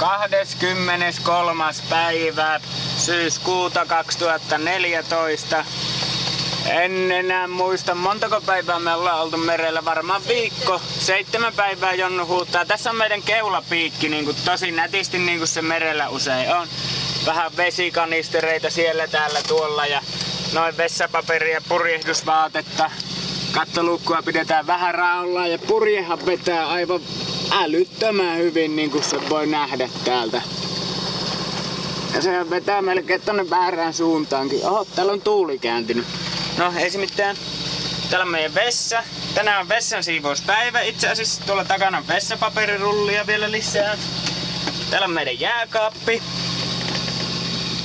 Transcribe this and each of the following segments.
23. päivä syyskuuta 2014. En enää muista montako päivää me ollaan oltu merellä, varmaan viikko. 7 päivää Jonnu huutaa. Tässä on meidän keulapiikki niin tosi nätisti niin kuin se merellä usein on. Vähän vesikanistereita siellä täällä tuolla ja noin vessapaperia ja purjehdusvaatetta. Kattoluukkua pidetään vähän raollaan ja purjehan vetää aivan älyttömän hyvin niin kuin se voi nähdä täältä. Ja se vetää melkein tonne väärään suuntaankin. Oho, täällä on tuuli kääntynyt. No ei se mitään. Täällä on meidän vessa. Tänään on vessan siivouspäivä. Itse asiassa tuolla takana on vessapaperirullia vielä lisää. Täällä on meidän jääkaappi.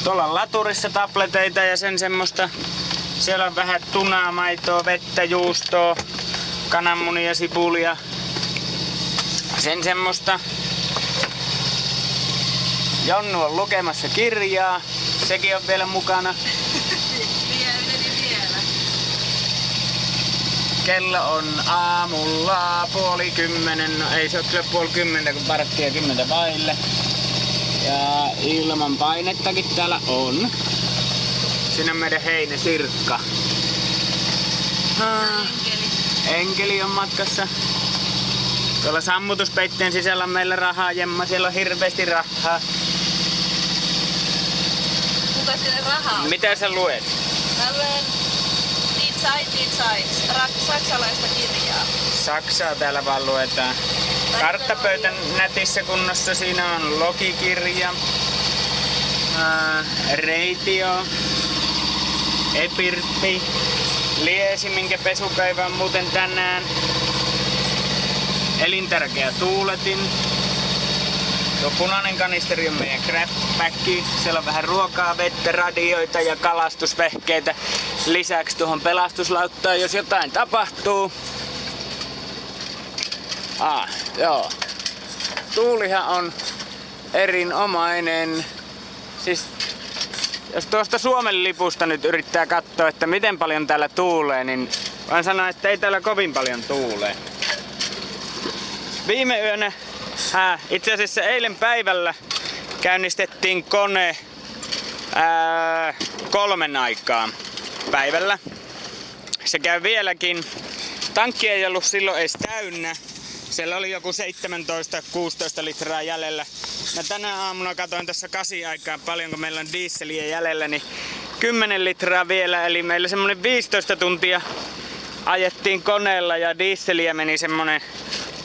Tuolla on laturissa tableteita ja sen semmoista. Siellä on vähän tunaa, maitoa, vettä, juustoa, kananmunia, sipulia. Sen semmoista. Jonnu on lukemassa kirjaa. Sekin on vielä mukana. Kello on aamulla 9:30. No ei se ole kyllä 9:30, kun 9:10 vaille. Ja ilman painettakin täällä on. Siinä on meidän heinäsirkka. Enkeli on matkassa. Tuolla sammutuspeitteen sisällä on meillä rahaa, Jemma. Siellä on hirveästi rahaa. Kuka siellä rahaa on? Mitä sä luet? Mä luen Die Zeit, saksalaista kirjaa. Saksaa täällä vaan luetaan. Karttapöytän nätissä kunnossa. Siinä on logikirja. Reitio. Epirppi. Liesi, minkä pesupäivä on muuten tänään. Elintärkeä tuuletin. Tuo punainen kanisteri on meidän crab-päkki. Siellä on vähän ruokaa, vettä, radioita ja kalastusvehkeitä. Lisäksi tuohon pelastuslauttaan, jos jotain tapahtuu. Joo. Tuulihan on erinomainen. Siis jos tuosta Suomen lipusta nyt yrittää katsoa, että miten paljon täällä tuulee, niin voin sanoa, että ei täällä kovin paljon tuulee. Viime yönä, itse asiassa eilen päivällä käynnistettiin kone 3 aikaan päivällä. Se käy vieläkin. Tankki ei ollut silloin edes täynnä. Siellä oli joku 17-16 litraa jäljellä. Mä tänä aamuna katsoin tässä 8 aikaan paljonko meillä on dieseliä jäljellä, niin 10 litraa vielä. Eli meillä semmonen 15 tuntia ajettiin koneella ja dieseliä meni semmonen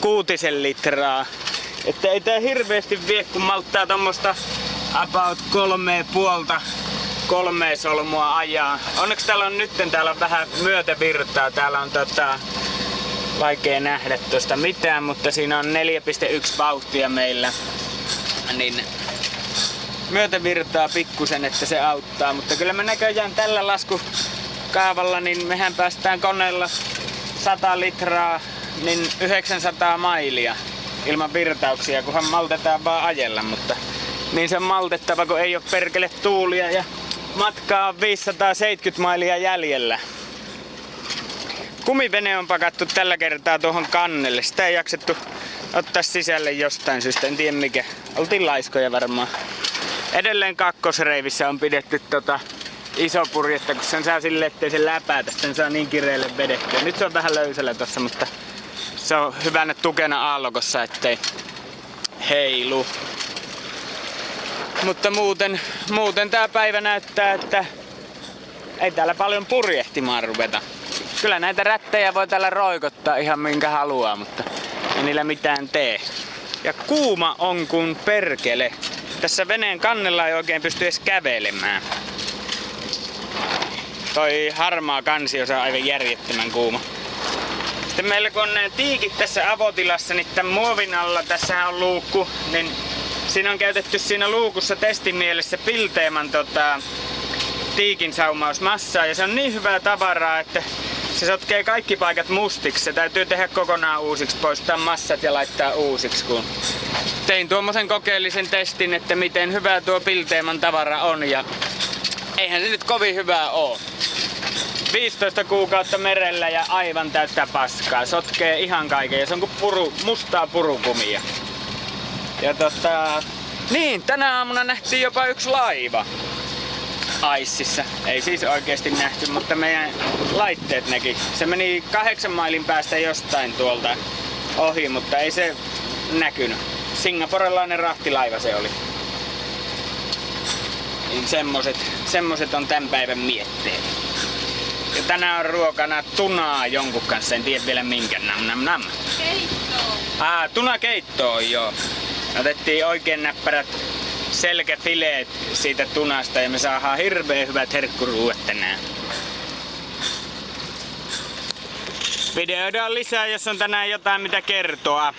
6 litraa. Että ei tää hirveesti vie, kun malttaa tommosta about 3,5-3 solmua ajaa. Onneksi täällä on täällä on vähän myötävirtaa. Täällä on vaikea nähdä tuosta mitään, mutta siinä on 4,1 vauhtia meillä. Niin myötävirtaa pikkusen, että se auttaa. Mutta kyllä me näköjään tällä laskukaavalla, niin mehän päästään koneella 100 litraa, niin 900 mailia ilman virtauksia, kunhan maltetaan vaan ajella. Mutta niin se on maltettava, kun ei ole perkele tuulia ja matkaa on 570 mailia jäljellä. Kumivene on pakattu tällä kertaa tuohon kannelle. Sitä ei jaksettu ottaa sisälle jostain syystä, en tiedä mikä. Oltiin laiskoja varmaan. Edelleen kakkosreivissä on pidetty iso purjetta, kun sen saa silleen, ettei se läpätä. Sen saa niin kireelle vedettyä. Nyt se on vähän löysällä tossa, mutta se on hyvänä tukena aallokossa, ettei heilu. Mutta muuten tää päivä näyttää, että ei täällä paljon purjehtimaan ruveta. Kyllä näitä rättejä voi täällä roikottaa ihan minkä haluaa, mutta ei niillä mitään tee. Ja kuuma on kuin perkele. Tässä veneen kannella ei oikein pysty edes kävelemään. Toi harmaa kansiosa on aivan järjettömän kuuma. Sitten meillä kun on nämä tiikit tässä avotilassa, niin tämän muovin alla, tässähän on luukku, niin siinä on käytetty siinä luukussa testimielessä Pilteeman tiikin saumausmassaa. Ja se on niin hyvää tavaraa, että se sotkee kaikki paikat mustiksi. Se täytyy tehdä kokonaan uusiksi, poistaa massat ja laittaa uusiksi. Kun tein tuommoisen kokeellisen testin, että miten hyvää tuo Pilteeman tavara on. Ja eihän se nyt kovin hyvää oo. 15 kuukautta merellä ja aivan täyttä paskaa. Sotkee ihan kaiken ja se on kuin mustaa purukumia. Ja Niin, tänä aamuna nähtiin jopa yksi laiva Aississa. Ei siis oikeesti nähty, mutta meidän laitteet näki. Se meni 8 mailin päästä jostain tuolta ohi, mutta ei se näkynyt. Singaporelainen rahtilaiva se oli. Niin semmoset on tän päivän mietteet. Ja tänään on ruokana tunaa jonkun kanssa, en tiedä vielä minkä. Nam. Keittoa. Tunakeittoa joo. Otettiin oikein näppärät selkäfileet siitä tunasta ja me saadaan hirveän hyvät herkkuruuet tänään. Videoidaan lisää, jos on tänään jotain mitä kertoa.